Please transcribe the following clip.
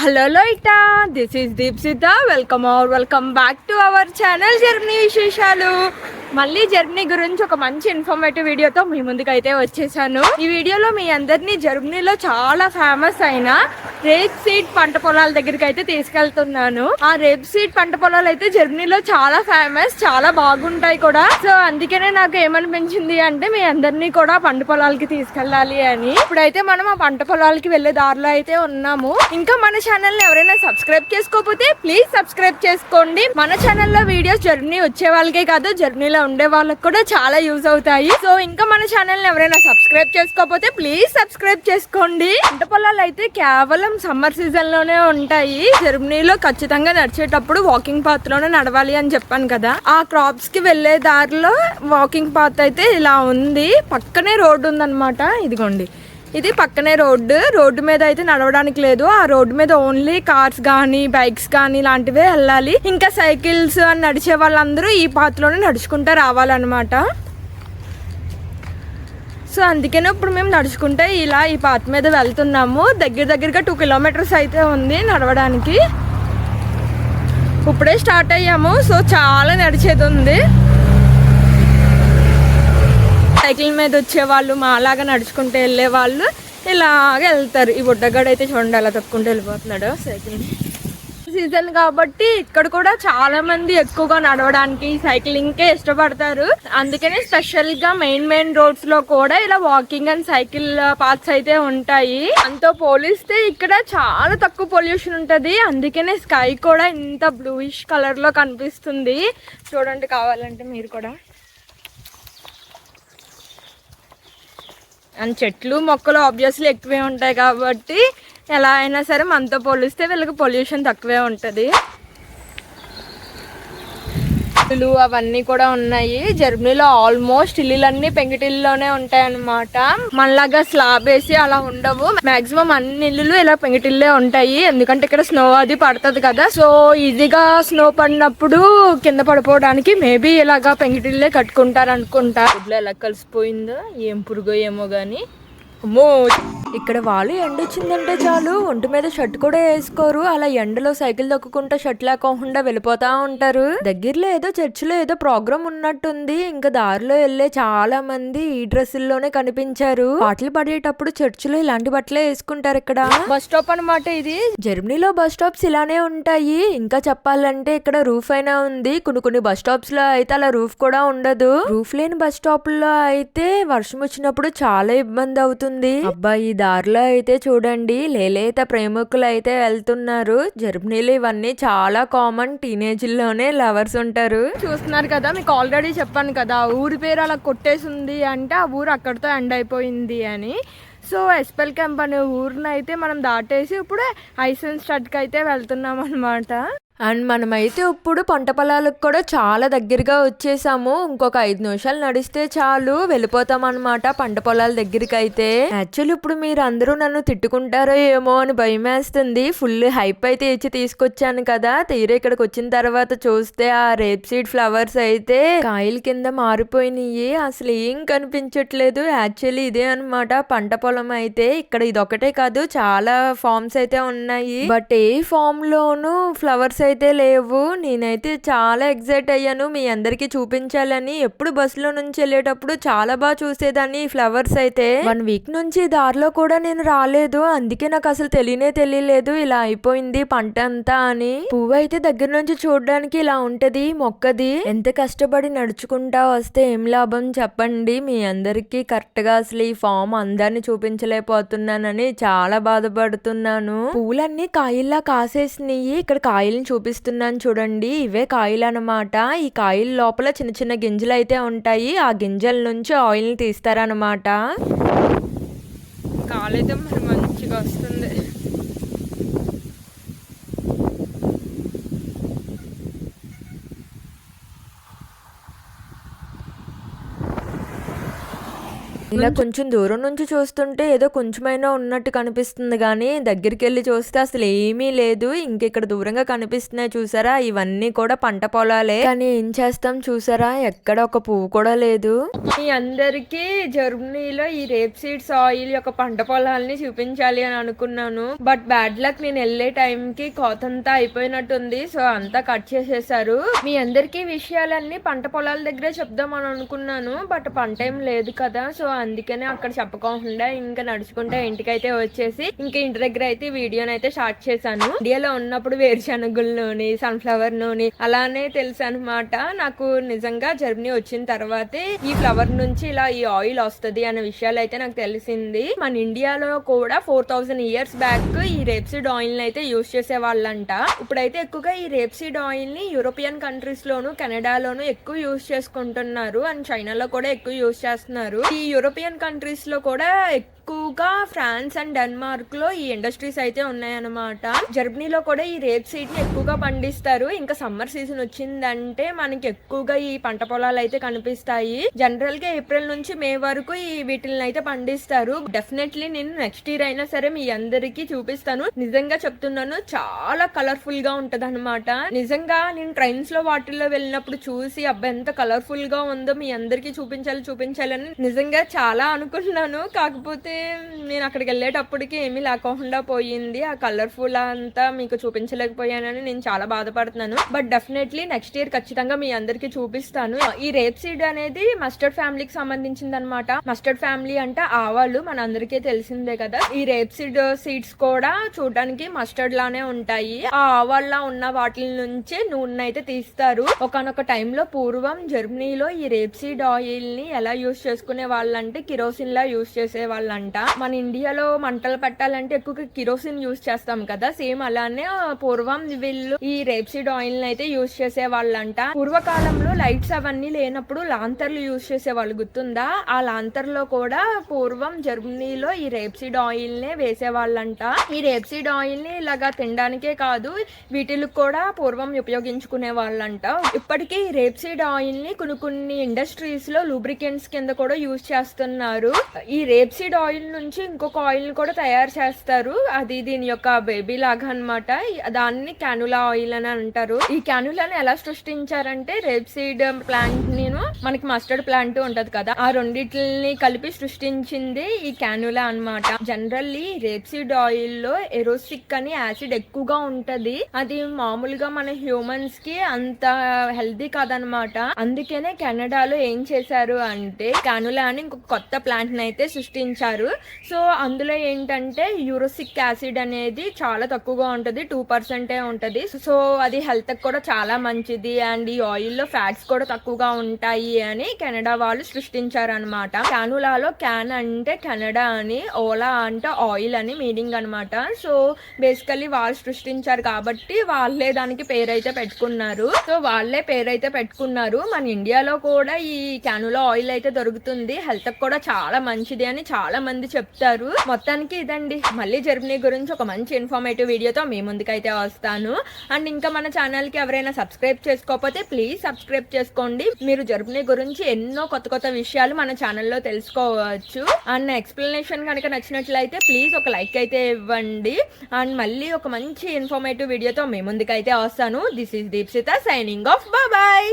Hello లోయిటా, this is Deepsitha. Welcome back to our channel journey విశేషాలు. మళ్ళీ జర్నీ గురించి ఒక మంచి ఇన్ఫర్మేటివ్ వీడియోతో మీ ముందుకైతే వచ్చేసాను. ఈ వీడియోలో మీ అందరినీ జర్మనీలో చాలా ఫేమస్ అయిన రేప్ సీడ్ పంట పొలాల దగ్గరికి అయితే తీసుకెళ్తున్నాను. ఆ రేప్ సీడ్ పంట పొలాలు అయితే జర్మనీలో చాలా ఫేమస్, చాలా బాగుంటాయి కూడా. సో అందుకనే నాకు ఏమనిపించింది అంటే మీ అందరినీ కూడా పంట పొలాలకి తీసుకెళ్ళాలి అని. ఇప్పుడైతే మనం ఆ పంట పొలాలకి వెళ్లే దారిలో అయితే ఉన్నాము. ఇంకా మన ఛానల్ ని ఎవరైనా సబ్స్క్రైబ్ చేసుకోకపోతే ప్లీజ్ సబ్స్క్రైబ్ చేసుకోండి. మన ఛానల్లో వీడియోస్ జర్నీ వచ్చే వాళ్ళకే కాదు, జర్నీలో ఉండే వాళ్ళకి కూడా చాలా యూజ్ అవుతాయి. సో ఇంకా మన ఛానల్ ని ఎవరైనా సబ్స్క్రైబ్ చేసుకోకపోతే ప్లీజ్ సబ్స్క్రైబ్ చేసుకోండి. పంట పొలాలు అయితే కేవలం సమ్మర్ సీజన్ లోనే ఉంటాయి. జర్మనీలో ఖచ్చితంగా నడిచేటప్పుడు వాకింగ్ పాత్ లోనే నడవాలి అని చెప్పాను కదా. ఆ క్రాప్స్ కి వెళ్లే దారిలో వాకింగ్ పాత్ అయితే ఇలా ఉంది. పక్కనే రోడ్డు ఉందన్నమాట. ఇదిగోండి, ఇది పక్కనే రోడ్డు మీద అయితే నడవడానికి లేదు. ఆ రోడ్డు మీద ఓన్లీ కార్స్ కానీ బైక్స్ కానీ ఇలాంటివే వెళ్ళాలి. ఇంకా సైకిల్స్ అని నడిచే వాళ్ళందరూ ఈ పాత్లోనే నడుచుకుంటూ రావాలన్నమాట. సో అందుకనే ఇప్పుడు మేము నడుచుకుంటే ఇలా ఈ పాత్ మీద వెళ్తున్నాము. దగ్గరగా 2 కిలోమీటర్స్ అయితే ఉంది నడవడానికి. ఇప్పుడే స్టార్ట్ అయ్యాము. సో చాలా నడిచేది ఉంది. సైకిల్ మీద వచ్చే వాళ్ళు, మాలాగా నడుచుకుంటూ వెళ్ళే వాళ్ళు ఇలాగ వెళ్తారు. ఈ బుడ్డగాడు అయితే చూడండి అలా తొక్కుంటూ వెళ్ళిపోతున్నాడు సైకిల్. సీజన్ కాబట్టి ఇక్కడ కూడా చాలా మంది ఎక్కువగా నడవడానికి సైక్లింగ్కే ఇష్టపడతారు. అందుకనే స్పెషల్ గా మెయిన్ రోడ్స్ లో కూడా ఇలా వాకింగ్ అండ్ సైకిల్ పాత్స్ అయితే ఉంటాయి. అంతో పోలిస్తే ఇక్కడ చాలా తక్కువ పొల్యూషన్ ఉంటది. అందుకనే స్కై కూడా ఇంత బ్లూయిష్ కలర్ లో కనిపిస్తుంది. చూడండి కావాలంటే మీరు కూడా. అండ్ చెట్లు మొక్కలు ఆబ్వియస్లీ ఎక్కువే ఉంటాయి కాబట్టి ఎలా అయినా సరే మనతో పోలిస్తే వీళ్ళకి పొల్యూషన్ తక్కువే ఉంటుంది. ఇల్లు అవన్నీ కూడా ఉన్నాయి. జర్మనీలో ఆల్మోస్ట్ ఇల్లులన్నీ పెంకుటిల్లులోనే ఉంటాయి అన్నమాట. మనలాగా స్లాబ్ వేసి అలా ఉండవు. మాక్సిమం అన్ని ఇల్లులు ఇలా పెంకుటిల్లే ఉంటాయి. ఎందుకంటే ఇక్కడ స్నో అది పడుతుంది కదా. సో ఈజీగా స్నో పడినప్పుడు కింద పడిపోవడానికి మేబీ ఇలాగా పెంకుటిల్లే కట్టుకుంటారు అనుకుంటా. ఇల్లు ఎలా కలిసిపోయిందో ఏం పురుగో ఏమో గాని. అమ్మో, ఇక్కడ వాళ్ళు ఎండ వచ్చిందంటే చాలు ఒంటి మీద షర్ట్ కూడా వేసుకోరు. అలా ఎండలో సైకిల్ తొక్కుకుంటా షర్ట్ లేకోకుండా వెళ్ళిపోతా ఉంటారు. దగ్గరలో ఏదో చర్చిలో ఏదో ప్రోగ్రామ్ ఉన్నట్టుంది. ఇంకా దారిలో వెళ్లే చాలా మంది ఈ డ్రెస్సుల్లోనే కనిపించారు. పాటలు పడేటప్పుడు చర్చిలో ఇలాంటి బట్టలే వేసుకుంటారు. ఇక్కడ బస్ స్టాప్ అనమాట ఇది. జర్మనీలో బస్ స్టాప్స్ ఇలానే ఉంటాయి. ఇంకా చెప్పాలంటే ఇక్కడ రూఫ్ అయినా ఉంది. కొన్ని బస్ స్టాప్స్ లో అయితే అలా రూఫ్ కూడా ఉండదు. రూఫ్ లేని బస్ స్టాప్ లో అయితే వర్షం వచ్చినప్పుడు చాలా ఇబ్బంది అవుతుంది. అబ్బాయి దారిలో అయితే చూడండి లేలేత ప్రేమికులు అయితే వెళ్తున్నారు. జర్మనీలో ఇవన్నీ చాలా కామన్. టీనేజ్ లోనే లవర్స్ ఉంటారు. చూస్తున్నారు కదా, మీకు ఆల్రెడీ చెప్పాను కదా ఊరి పేరు అలా కొట్టేసింది అంటే ఆ ఊరు అక్కడితో ఎండ్ అయిపోయింది అని. సో ఎస్పెల్ క్యాంప్ అనే ఊరిని అయితే మనం దాటేసి ఇప్పుడు ఐసెన్స్టడ్కి అయితే వెళ్తున్నాం అనమాట. అండ్ మనమైతే ఇప్పుడు పంట పొలాలకు కూడా చాలా దగ్గరగా వచ్చేసాము. ఇంకొక 5 నిమిషాలు నడిస్తే చాలు వెళ్ళిపోతాం అనమాట పంట పొలాల దగ్గరికి అయితే. యాక్చువల్లీ ఇప్పుడు మీరు అందరూ నన్ను తిట్టుకుంటారో ఏమో అని భయం వేస్తుంది. ఫుల్ హైప్ అయితే ఇచ్చి తీసుకొచ్చాను కదా. తీరా ఇక్కడికి వచ్చిన తర్వాత చూస్తే ఆ రేప్ సీడ్ ఫ్లవర్స్ అయితే కాయల కింద మారిపోయినాయి. అసలు ఏం కనిపించట్లేదు. యాక్చువల్లీ ఇదే అనమాట పంట పొలం అయితే. ఇక్కడ ఇదొకటే కాదు, చాలా ఫార్మ్స్ అయితే ఉన్నాయి. బట్ ఏ ఫామ్ లోను ఫ్లవర్స్ అయితే లేవు. నేనైతే చాలా ఎక్సైట్ అయ్యాను మీ అందరికి చూపించాలని. ఎప్పుడు బస్సులో నుంచి వెళ్ళేటప్పుడు చాలా బాగా చూసేదాన్ని ఈ ఫ్లవర్స్ అయితే. 1 వీక్ నుంచి దారిలో కూడా నేను రాలేదు. అందుకే నాకు అసలు తెలియలేదు ఇలా అయిపోయింది పంట అంతా అని. పువ్వు అయితే దగ్గర నుంచి చూడడానికి ఇలా ఉంటది మొక్కది. ఎంత కష్టపడి నడుచుకుంటా వస్తే ఏం లాభం చెప్పండి. మీ అందరికి కరెక్ట్ గా అసలు ఈ ఫామ్ అందాన్ని చూపించలేకపోతున్నానని చాలా బాధపడుతున్నాను. పువ్వులన్నీ కాయల్లా కాసేసినాయి. ఇక్కడ కాయల్ని చూపిస్తున్నాను చూడండి. ఇవే కాయలు అన్నమాట. ఈ కాయల లోపల చిన్న గింజలు అయితే ఉంటాయి. ఆ గింజల నుంచి ఆయిల్ ని తీస్తారనమాట. కాలైతే మరి మంచిగా వస్తుంది. ఇలా కొంచెం దూరం నుంచి చూస్తుంటే ఏదో కొంచెమైనా ఉన్నట్టు కనిపిస్తుంది కానీ దగ్గరికి వెళ్ళి చూస్తే అసలు ఏమీ లేదు. ఇంకెక్కడ దూరంగా కనిపిస్తున్నాయి చూసారా, ఇవన్నీ కూడా పంట పొలాలే. కానీ ఏం చేస్తాం చూసారా, ఎక్కడ ఒక పువ్వు కూడా లేదు. మీ అందరికి జర్మనీలో ఈ రేప్ సీడ్స్ ఆయిల్ యొక్క పంట పొలాలని చూపించాలి అని అనుకున్నాను. బట్ బ్యాడ్ లక్, నేను వెళ్ళే టైంకి కోతంతా అయిపోయినట్టుంది. సో అంతా కట్ చేసేసారు. మీ అందరికి విషయాలన్నీ పంట పొలాల దగ్గరే చెప్దామని అనుకున్నాను. బట్ పంట ఏం లేదు కదా, సో అందుకనే అక్కడ చెప్పకుండా ఇంకా నడుచుకుంటే ఇంటికైతే వచ్చేసి ఇంకా ఇంటి దగ్గర అయితే వీడియోని అయితే స్టార్ట్ చేశాను. ఇండియాలో ఉన్నప్పుడు వేరుశనగుల నూనె, సన్ఫ్లవర్ నూనె అలానే తెలుసు అనమాట. నాకు నిజంగా జర్మనీ వచ్చిన తర్వాతే ఈ ఫ్లవర్ నుంచి ఇలా ఈ ఆయిల్ వస్తుంది అనే విషయాలు అయితే నాకు తెలిసింది. మన ఇండియాలో కూడా 4000 ఇయర్స్ బ్యాక్ ఈ రేప్సీడ్ ఆయిల్ అయితే యూజ్ చేసే వాళ్ళంట. ఇప్పుడైతే ఎక్కువగా ఈ రేప్సీడ్ ఆయిల్ ని యూరోపియన్ కంట్రీస్ లోను, కెనడాలోను ఎక్కువ యూజ్ చేసుకుంటున్నారు. అండ్ చైనాలో కూడా ఎక్కువ యూజ్ చేస్తున్నారు. ఈ యూరోపియన్ కంట్రీస్ లో కూడా ఎక్కువగా ఫ్రాన్స్ అండ్ డెన్మార్క్ లో ఈ ఇండస్ట్రీస్ అయితే ఉన్నాయన్నమాట. జర్మనీలో కూడా ఈ రేప్ సీడ్ ని ఎక్కువగా పండిస్తారు. ఇంకా సమ్మర్ సీజన్ వచ్చిందంటే మనకి ఎక్కువగా ఈ పంట పొలాలు అయితే కనిపిస్తాయి. జనరల్ గా ఏప్రిల్ నుంచి మే వరకు ఈ వీటిని అయితే పండిస్తారు. డెఫినెట్లీ నేను నెక్స్ట్ ఇయర్ అయినా సరే మీ అందరికి చూపిస్తాను. నిజంగా చెప్తున్నాను, చాలా కలర్ఫుల్ గా ఉంటది అనమాట. నిజంగా నేను ట్రైన్స్ లో వాటిల్లో వెళ్ళినప్పుడు చూసి అబ్బా ఎంత కలర్ఫుల్ గా ఉందో మీ అందరికి చూపించాలని నిజంగా చాలా అనుకున్నాను. కాకపోతే నేను అక్కడికి వెళ్ళేటప్పటికి ఏమీ లేకుండా పోయింది. ఆ కలర్ఫుల్ అంతా మీకు చూపించలేకపోయానని నేను చాలా బాధపడుతున్నాను. బట్ డెఫినెట్లీ నెక్స్ట్ ఇయర్ ఖచ్చితంగా మీ అందరికి చూపిస్తాను. ఈ రేప్ సీడ్ అనేది మస్టర్డ్ ఫ్యామిలీకి సంబంధించింది అనమాట. మస్టర్డ్ ఫ్యామిలీ అంటే ఆవాలు మన అందరికీ తెలిసిందే కదా. ఈ రేప్ సీడ్ సీడ్స్ కూడా చూడడానికి మస్టర్డ్ లానే ఉంటాయి. ఆ ఆవాల్లా ఉన్న వాటి నుంచి నూనె అయితే తీస్తారు. ఒకనొక టైంలో పూర్వం జర్మనీలో ఈ రేప్ సీడ్ ఆయిల్ ని ఎలా యూజ్ చేసుకునే వాళ్ళంటే కిరోసిన్ లా యూజ్ చేసే వాళ్ళంట. మన ఇండియాలో మంటలు పెట్టాలంటే ఎక్కువగా కిరోసిన్ యూజ్ చేస్తాం కదా, సేమ్ అలానే పూర్వం వీళ్ళు ఈ రేప్ సీడ్ ఆయిల్ ని అయితే యూజ్ చేసే వాళ్ళంట. పూర్వకాలంలో లైట్స్ అవన్నీ లేనప్పుడు లాంతర్లు యూజ్ చేసే వాళ్ళు, గుర్తుందా? ఆ లాంతర్లో కూడా పూర్వం జర్మనీలో ఈ రేప్ సీడ్ ఆయిల్ నే వేసే వాళ్ళంట. ఈ రేప్ సీడ్ ఆయిల్ ని ఇలాగా తినడానికే కాదు, వీటికి కూడా పూర్వం ఉపయోగించుకునే వాళ్ళంట. ఇప్పటికీ ఈ రేప్ సీడ్ ఆయిల్ ని కొన్ని ఇండస్ట్రీస్ లో లూబ్రికెంట్స్ కింద కూడా యూజ్ చేస్తున్నారు. ఈ రేప్ సీడ్ ఆయిల్ నుంచి ఇంకొక ఆయిల్ కూడా తయారు చేస్తారు. అది దీని యొక్క బేబీ లాగా అన్నమాట. దాన్ని క్యానులా ఆయిల్ అని అంటారు. ఈ క్యానులాని ఎలా సృష్టించారంటే రేప్ సీడ్ ప్లాంట్ ని, మనకి మస్టర్డ్ ప్లాంట్ ఉంటది కదా, ఆ రెండిటిని కలిపి సృష్టించింది ఈ క్యానులా అన్నమాట. జనరల్లీ రేప్ సీడ్ ఆయిల్ లో ఎరోసిక్ అని యాసిడ్ ఎక్కువగా ఉంటది. అది మామూలుగా మన హ్యూమన్స్ కి అంత హెల్దీ కాదనమాట. అందుకనే కెనడాలో ఏం చేశారు అంటే క్యానులా అని ఇంకొక కొత్త ప్లాంట్ ని అయితే సృష్టించారు. సో అందులో ఏంటంటే యూరోసిక్ యాసిడ్ అనేది చాలా తక్కువగా ఉంటది, 2% ఉంటది. సో అది హెల్త్ కూడా చాలా మంచిది. అండ్ ఈ ఆయిల్ లో ఫ్యాట్స్ కూడా తక్కువగా ఉంటాయి అని కెనడా వాళ్ళు సృష్టించారు అనమాట. క్యానులాలో క్యాన్ అంటే కెనడా అని, ఓలా అంటే ఆయిల్ అని మీనింగ్ అనమాట. సో బేసికలీ వాళ్ళు సృష్టించారు కాబట్టి వాళ్ళే దానికి పేరైతే పెట్టుకున్నారు. మన ఇండియాలో కూడా ఈ క్యానులా ఆయిల్ అయితే దొరుకుతుంది. హెల్త్ కూడా చాలా మంచిది అని చాలా మంది చెప్తారు. మొత్తానికి ఇదండి, మళ్ళీ జర్మనీ గురించి ఒక మంచి ఇన్ఫర్మేటివ్ వీడియోతో మీ ముందుకైతే వస్తాను. అండ్ ఇంకా మన ఛానల్ కి ఎవరైనా సబ్స్క్రైబ్ చేసుకోకపోతే ప్లీజ్ సబ్స్క్రైబ్ చేసుకోండి. మీరు జర్మనీ గురించి ఎన్నో కొత్త విషయాలు మన ఛానల్లో తెలుసుకోవచ్చు. అండ్ ఎక్స్ప్లెనేషన్ కనుక నచ్చినట్లయితే ప్లీజ్ ఒక లైక్ అయితే ఇవ్వండి. అండ్ మళ్ళీ ఒక మంచి ఇన్ఫర్మేటివ్ వీడియోతో మీ ముందుకైతే వస్తాను. This is Deepsitha signing off. Bye.